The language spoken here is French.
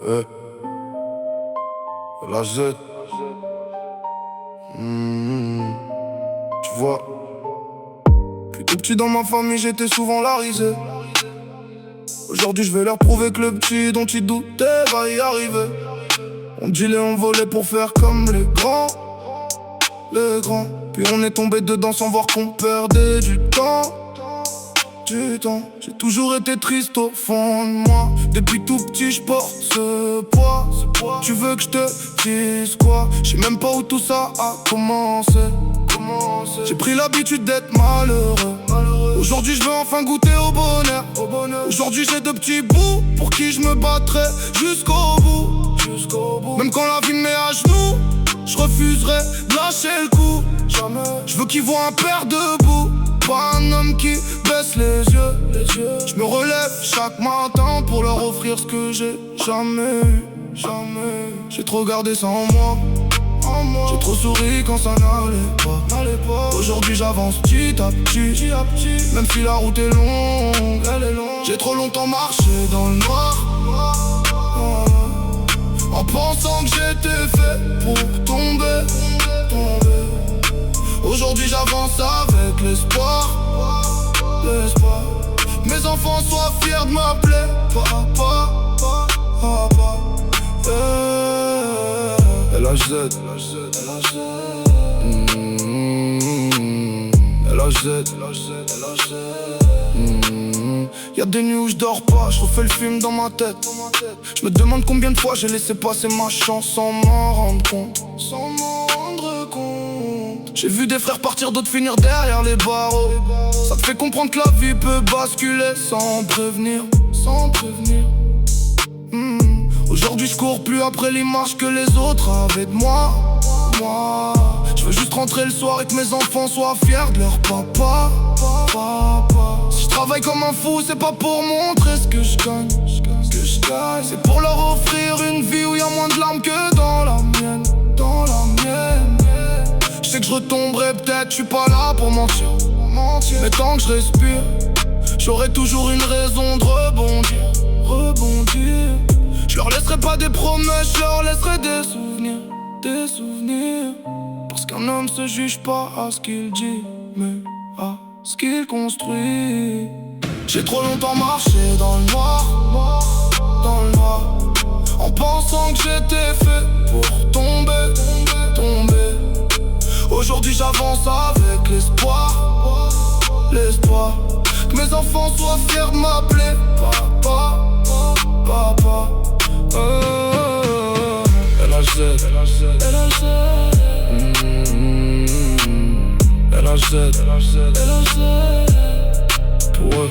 Ouais. La Z. Tu vois. Puis tout petit dans ma famille, j'étais souvent la risée. Aujourd'hui, je vais leur prouver que le petit dont ils doutaient va y arriver. On dealait, on volait pour faire comme les grands. Les grands. Puis on est tombé dedans sans voir qu'on perdait du temps. J'ai toujours été triste au fond de moi. Depuis tout petit je porte ce poids. Tu veux que je te dise quoi? Je sais même pas où tout ça a commencé. J'ai pris l'habitude d'être malheureux. Aujourd'hui je veux enfin goûter au bonheur. Aujourd'hui j'ai deux petits bouts pour qui je me battrai jusqu'au bout. Même quand la vie me met à genoux, je refuserai de lâcher le coup. Je veux qu'ils voient un père debout, pas un homme qui baisse les yeux. Je me relève chaque matin pour leur offrir ce que j'ai jamais eu. J'ai trop gardé ça en moi. J'ai trop souri quand ça n'allait pas. Aujourd'hui j'avance petit à petit. Même si la route est longue, j'ai trop longtemps marché dans le noir, en pensant que j'étais fait pour tomber. Aujourd'hui j'avance avec l'espoir. Mes enfants soient fiers de m'appeler papa. LHZ. Y'a des nuits où je dors pas, je refais le film dans ma tête. Je me demande combien de fois j'ai laissé passer ma chance sans m'en rendre compte. J'ai vu des frères partir, d'autres finir derrière les barreaux. Ça te fait comprendre que la vie peut basculer sans prévenir. Aujourd'hui je cours plus après l'image que les autres avaient de moi. Je veux juste rentrer le soir et que mes enfants soient fiers de leur papa. Si je travaille comme un fou, c'est pas pour montrer ce que je gagne. C'est pour leur offrir une vie où y a moins de larmes que dans la mienne. Je sais que je retomberai peut-être, je suis pas là pour mentir. Mais tant que je respire, j'aurai toujours une raison de rebondir. Je leur laisserai pas des promesses, je leur laisserai des souvenirs. Parce qu'un homme se juge pas à ce qu'il dit, mais à ce qu'il construit. J'ai trop longtemps marché dans le noir, en pensant que j'étais fait pour tomber. Aujourd'hui j'avance avec l'espoir, que mes enfants soient fiers de m'appeler papa. LHZ. Pour eux.